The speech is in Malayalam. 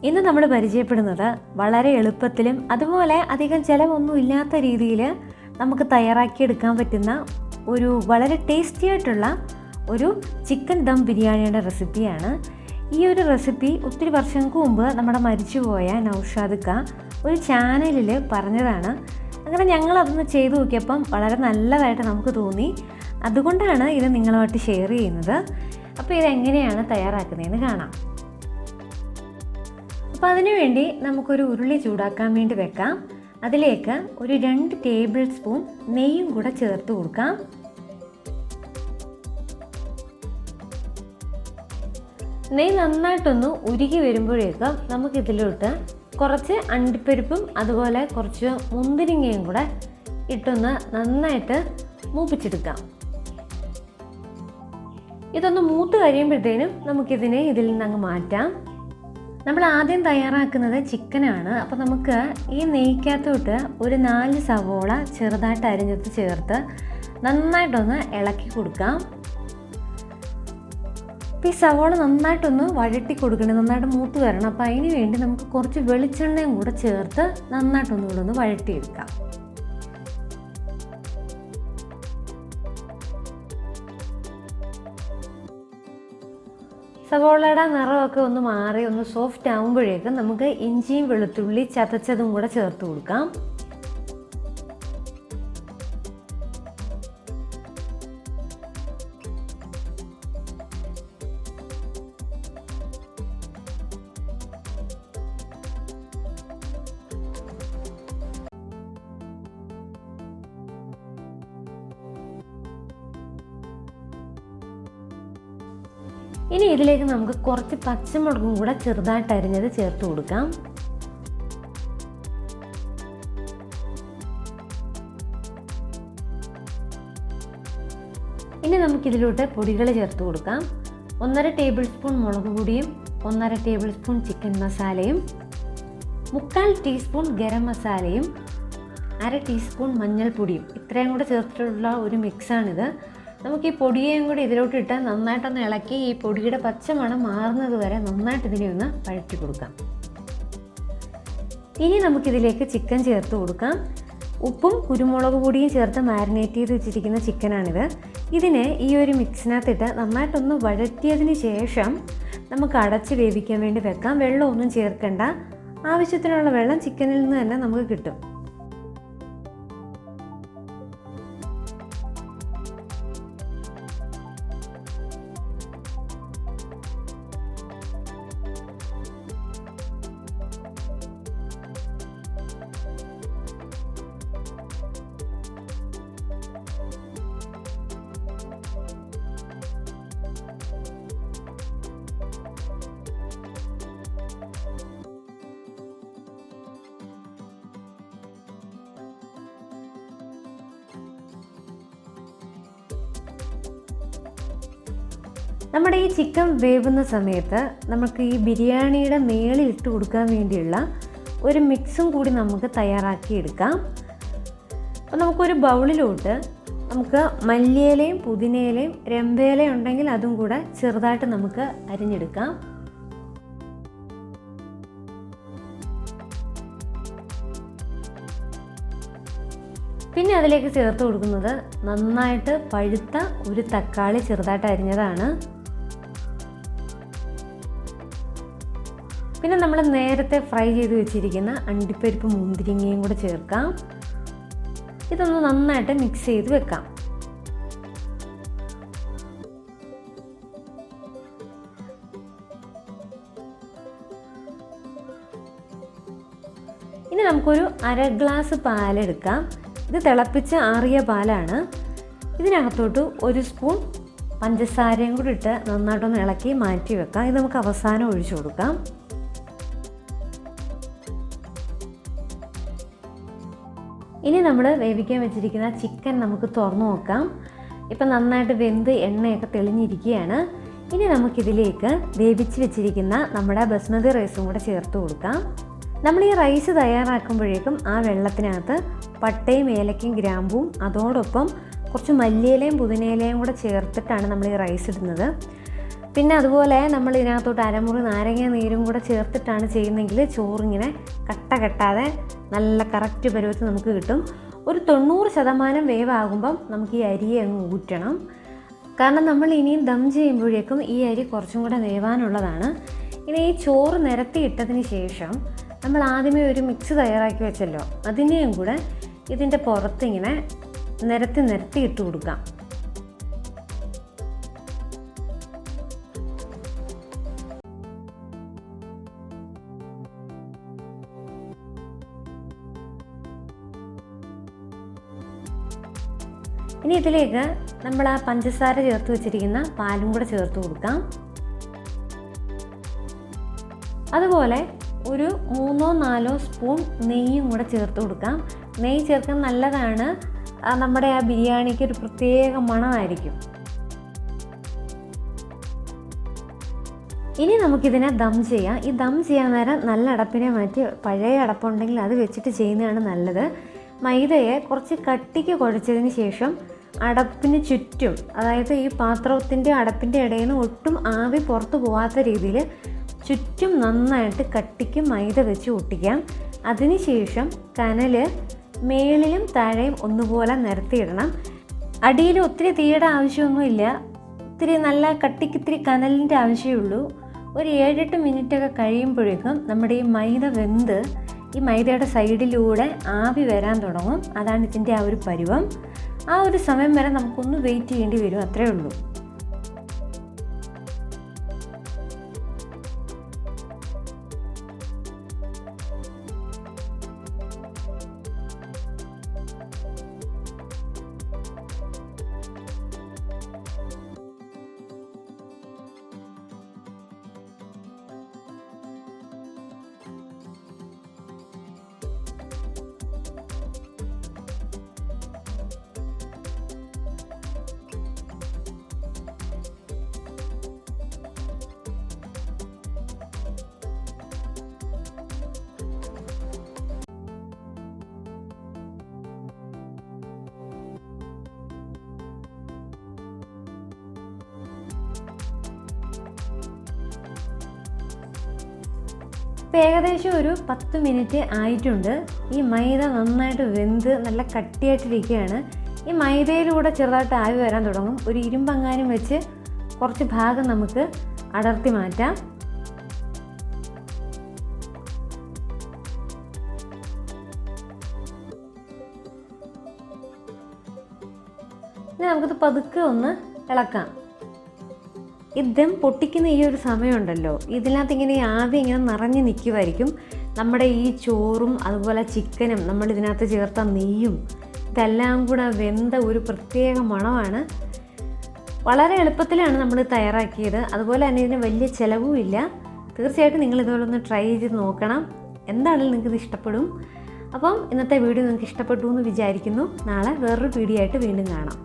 ഇന്ന് നമ്മൾ പരിചയപ്പെടുന്നത് വളരെ എളുപ്പത്തിലും അതുപോലെ അധികം ചിലവൊന്നും ഇല്ലാത്ത രീതിയിൽ നമുക്ക് തയ്യാറാക്കിയെടുക്കാൻ പറ്റുന്ന ഒരു വളരെ ടേസ്റ്റി ആയിട്ടുള്ള ഒരു ചിക്കൻ ദം ബിരിയാണിയുടെ റെസിപ്പിയാണ്. ഈ ഒരു റെസിപ്പി ഒത്തിരി വർഷങ്ങൾക്ക് മുമ്പ് നമ്മുടെ മരിച്ചുപോയ നൗഷാദ് ഖാ ഒരു ചാനലിൽ പറഞ്ഞതാണ്. അങ്ങനെ ഞങ്ങളതൊന്ന് ചെയ്തു നോക്കിയപ്പം വളരെ നല്ലതായിട്ട് നമുക്ക് തോന്നി. അതുകൊണ്ടാണ് ഇത് നിങ്ങളുമായിട്ട് ഷെയർ ചെയ്യുന്നത്. അപ്പോൾ ഇതെങ്ങനെയാണ് തയ്യാറാക്കുന്നതെന്ന് കാണാം. അപ്പോൾ അതിനുവേണ്ടി നമുക്കൊരു ഉരുളി ചൂടാക്കാൻ വേണ്ടി വെക്കാം. അതിലേക്ക് ഒരു 2 ടേബിൾ സ്പൂൺ നെയ്യും കൂടെ ചേർത്ത് കൊടുക്കാം. നെയ്യ് നന്നായിട്ടൊന്ന് ഉരുകി വരുമ്പോഴേക്കും നമുക്കിതിലോട്ട് കുറച്ച് അണ്ടിപ്പരിപ്പും അതുപോലെ കുറച്ച് മുന്തിരിങ്ങയും കൂടെ ഇട്ടൊന്ന് നന്നായിട്ട് മൂപ്പിച്ചെടുക്കാം. ഇതൊന്ന് മൂത്ത് കഴിയുമ്പോഴത്തേനും നമുക്കിതിനെ ഇതിൽ നിന്നങ്ങ് മാറ്റാം. നമ്മൾ ആദ്യം തയ്യാറാക്കുന്നത് ചിക്കനാണ്. അപ്പോൾ നമുക്ക് ഈ നെയ്ക്കകത്തോട്ട് ഒരു 4 സവോള ചെറുതായിട്ട് അരിഞ്ഞത് ചേർത്ത് നന്നായിട്ടൊന്ന് ഇളക്കി കൊടുക്കാം. ഈ സവോള നന്നായിട്ടൊന്ന് വഴറ്റി കൊടുക്കണം, നന്നായിട്ട് മൂത്ത് വരണം. അപ്പോൾ അതിന് വേണ്ടി നമുക്ക് കുറച്ച് വെളിച്ചെണ്ണയും കൂടെ ചേർത്ത് നന്നായിട്ടൊന്നുകൂടെ വഴറ്റിയെടുക്കാം. സവോളയുടെ നിറമൊക്കെ ഒന്ന് മാറി ഒന്ന് സോഫ്റ്റ് ആകുമ്പോഴേക്കും നമുക്ക് ഇഞ്ചിയും വെളുത്തുള്ളി ചതച്ചതും കൂടെ ചേർത്ത് കൊടുക്കാം. ഇനി ഇതിലേക്ക് നമുക്ക് കുറച്ച് പച്ചമുളകും കൂടെ ചെറുതായിട്ട് അരിഞ്ഞത് ചേർത്ത് കൊടുക്കാം. ഇനി നമുക്കിതിലോട്ട് പൊടികൾ ചേർത്ത് കൊടുക്കാം. 1.5 ടേബിൾ സ്പൂൺ മുളക് പൊടിയും 1.5 ടേബിൾ സ്പൂൺ ചിക്കൻ മസാലയും 3/4 ടീസ്പൂൺ ഗരം മസാലയും 1/2 ടീസ്പൂൺ മഞ്ഞൾപ്പൊടിയും ഇത്രയും കൂടെ ചേർത്തിട്ടുള്ള ഒരു മിക്സാണിത്. നമുക്ക് ഈ പൊടിയേയും കൂടി ഇതിലോട്ട് ഇട്ട് നന്നായിട്ടൊന്ന് ഇളക്കി ഈ പൊടിയുടെ പച്ചമണം മാറുന്നത് വരെ നന്നായിട്ട് ഇതിനെ ഒന്ന് വഴറ്റി കൊടുക്കാം. ഇനി നമുക്കിതിലേക്ക് ചിക്കൻ ചേർത്ത് കൊടുക്കാം. ഉപ്പും കുരുമുളക് പൊടിയും ചേർത്ത് മാരിനേറ്റ് ചെയ്ത് വെച്ചിരിക്കുന്ന ചിക്കനാണിത്. ഇതിനെ ഈ ഒരു മിക്സിനകത്തിട്ട് നന്നായിട്ടൊന്ന് വഴറ്റിയതിന് ശേഷം നമുക്ക് അടച്ച് വേവിക്കാൻ വേണ്ടി വെക്കാം. വെള്ളമൊന്നും ചേർക്കേണ്ട, ആവശ്യത്തിനുള്ള വെള്ളം ചിക്കനിൽ നിന്ന് തന്നെ നമുക്ക് കിട്ടും. നമ്മുടെ ഈ ചിക്കൻ വേവുന്ന സമയത്ത് നമുക്ക് ഈ ബിരിയാണിയുടെ മേളിൽ ഇട്ട് കൊടുക്കാൻ വേണ്ടിയുള്ള ഒരു മിക്സും കൂടി നമുക്ക് തയ്യാറാക്കിയെടുക്കാം. അപ്പോൾ നമുക്കൊരു ബൗളിലോട്ട് നമുക്ക് മല്ലിയിലയും പുതിനയിലയും രമ്പയിലയും ഉണ്ടെങ്കിൽ അതും കൂടെ ചെറുതായിട്ട് നമുക്ക് അരിഞ്ഞെടുക്കാം. പിന്നെ അതിലേക്ക് ചേർത്ത് കൊടുക്കുന്നത് നന്നായിട്ട് പഴുത്ത ഒരു തക്കാളി ചെറുതായിട്ട് അരിഞ്ഞതാണ്. പിന്നെ നമ്മൾ നേരത്തെ ഫ്രൈ ചെയ്ത് വെച്ചിരിക്കുന്ന അണ്ടിപ്പരിപ്പ് മുന്തിരിങ്ങയും കൂടെ ചേർക്കാം. ഇതൊന്ന് നന്നായിട്ട് മിക്സ് ചെയ്ത് വെക്കാം. ഇനി നമുക്കൊരു 1/2 ഗ്ലാസ് പാലെടുക്കാം. ഇത് തിളപ്പിച്ച് ആറിയ പാലാണ്. ഇതിനകത്തോട്ട് 1 സ്പൂൺ പഞ്ചസാരയും കൂടി ഇട്ട് നന്നായിട്ടൊന്ന് ഇളക്കി മാറ്റി വെക്കാം. ഇത് നമുക്ക് അവസാനം ഒഴിച്ചു കൊടുക്കാം. ഇനി നമ്മൾ വേവിക്കാൻ വെച്ചിരിക്കുന്ന ചിക്കൻ നമുക്ക് തുറന്നു നോക്കാം. ഇപ്പം നന്നായിട്ട് വെന്ത് എണ്ണയൊക്കെ തെളിഞ്ഞിരിക്കുകയാണ്. ഇനി നമുക്കിതിലേക്ക് വേവിച്ച് വെച്ചിരിക്കുന്ന നമ്മുടെ ബസ്മതി റൈസും കൂടെ ചേർത്ത് കൊടുക്കാം. നമ്മൾ ഈ റൈസ് തയ്യാറാക്കുമ്പോഴേക്കും ആ വെള്ളത്തിനകത്ത് പട്ടയും ഏലക്കയും ഗ്രാമ്പും അതോടൊപ്പം കുറച്ച് മല്ലിയിലയും പുതിനയിലയും കൂടെ ചേർത്തിട്ടാണ് നമ്മൾ ഈ റൈസ് ഇടുന്നത്. പിന്നെ അതുപോലെ നമ്മൾ ഇതിനകത്തോട്ട് അരമുറി നാരങ്ങ നീരും കൂടെ ചേർത്തിട്ടാണ് ചെയ്യുന്നതെങ്കിൽ ചോറിങ്ങനെ കട്ട കെട്ടാതെ നല്ല കറക്റ്റ് പരുവത്തിൽ നമുക്ക് കിട്ടും. ഒരു 90% വേവാകുമ്പം നമുക്ക് ഈ അരിയെ അങ്ങ് ഊറ്റണം. കാരണം നമ്മൾ ഇനിയും ദം ചെയ്യുമ്പോഴേക്കും ഈ അരി കുറച്ചും കൂടെ വേവാനുള്ളതാണ്. ഇനി ഈ ചോറ് നിരത്തിയിട്ടതിന് ശേഷം നമ്മൾ ആദ്യമേ ഒരു മിക്സ് തയ്യാറാക്കി വെച്ചല്ലോ, അതിനെയും കൂടെ ഇതിൻ്റെ പുറത്തിങ്ങനെ നിരത്തി ഇട്ട് കൊടുക്കാം. ഇനി ഇതിലേക്ക് നമ്മൾ ആ പഞ്ചസാര ചേർത്ത് വെച്ചിരിക്കുന്ന പാലും കൂടെ ചേർത്ത് കൊടുക്കാം. അതുപോലെ ഒരു 3-4 സ്പൂൺ നെയ്യും കൂടെ ചേർത്ത് കൊടുക്കാം. നെയ്യ് ചേർക്കാൻ നല്ലതാണ്, നമ്മുടെ ആ ബിരിയാണിക്ക് ഒരു പ്രത്യേക മണമായിരിക്കും. ഇനി നമുക്കിതിനെ ദം ചെയ്യാം. ഈ ദം ചെയ്യാൻ നേരം നല്ല അടപ്പിനെ മാറ്റി പഴയ അടപ്പുണ്ടെങ്കിൽ അത് വെച്ചിട്ട് ചെയ്യുന്നതാണ് നല്ലത്. മൈദയെ കുറച്ച് കട്ടിക്ക് കുഴച്ചതിന് ശേഷം അടപ്പിന് ചുറ്റും, അതായത് ഈ പാത്രത്തിൻ്റെ അടപ്പിൻ്റെ ഇടയിൽ നിന്ന് ഒട്ടും ആവി പുറത്തു പോകാത്ത രീതിയിൽ ചുറ്റും നന്നായിട്ട് കട്ടിക്ക് മൈദ വെച്ച് ഒട്ടിക്കാം. അതിനുശേഷം കനൽ മേളിലും താഴെയും ഒന്നുപോലെ നിരത്തിയിടണം. അടിയിൽ ഒത്തിരി തീയുടെ ആവശ്യമൊന്നുമില്ല, ഇത്തിരി നല്ല കട്ടിക്ക് ഇത്തിരി കനലിൻ്റെ ആവശ്യമുള്ളൂ. ഒരു 7-8 മിനിറ്റൊക്കെ കഴിയുമ്പോഴേക്കും നമ്മുടെ ഈ മൈദ വെന്ത് ഈ മൈദയുടെ സൈഡിലൂടെ ആവി വരാൻ തുടങ്ങും. അതാണ് ഇതിൻ്റെ ആ ഒരു പരുവം. ആ ഒരു സമയം വരെ നമുക്കൊന്ന് വെയിറ്റ് ചെയ്യേണ്ടി വരും, അത്രേ ഉള്ളൂ. ഇപ്പോൾ ഏകദേശം ഒരു 10 മിനിറ്റ് ആയിട്ടുണ്ട്. ഈ മൈദ നന്നായിട്ട് വെന്ത് നല്ല കട്ടിയായിട്ടിരിക്കുകയാണ്. ഈ മൈദയിലൂടെ ചെറുതായിട്ട് ആവി വരാൻ തുടങ്ങും. ഒരു ഇരുമ്പങ്ങാനും വെച്ച് കുറച്ച് ഭാഗം നമുക്ക് അടർത്തി മാറ്റാം. ഇനി നമുക്കിത് പതുക്കെ ഒന്ന് ഇളക്കാം. ദം പൊട്ടിക്കുന്ന ഈ ഒരു സമയമുണ്ടല്ലോ, ഇതിനകത്ത് ഇങ്ങനെ ആവി ഇങ്ങനെ നിറഞ്ഞ് നിൽക്കുമായിരിക്കും. നമ്മുടെ ഈ ചോറും അതുപോലെ ചിക്കനും നമ്മൾ ഇതിനകത്ത് ചേർത്ത നെയ്യും ഇതെല്ലാം കൂടെ വെന്ത ഒരു പ്രത്യേക മണമാണ്. വളരെ എളുപ്പത്തിലാണ് നമ്മൾ തയ്യാറാക്കിയത്. അതുപോലെ തന്നെ ഇതിന് വലിയ ചിലവുമില്ല. തീർച്ചയായിട്ടും നിങ്ങൾ ഇതുപോലെ ഒന്ന് ട്രൈ ചെയ്ത് നോക്കണം. എന്താണെങ്കിലും നിങ്ങൾക്കിത് ഇഷ്ടപ്പെടും. അപ്പം ഇന്നത്തെ വീഡിയോ നിങ്ങൾക്ക് ഇഷ്ടപ്പെട്ടു എന്ന് വിചാരിക്കുന്നു. നാളെ വേറൊരു വീഡിയോ ആയിട്ട് വീണ്ടും കാണാം.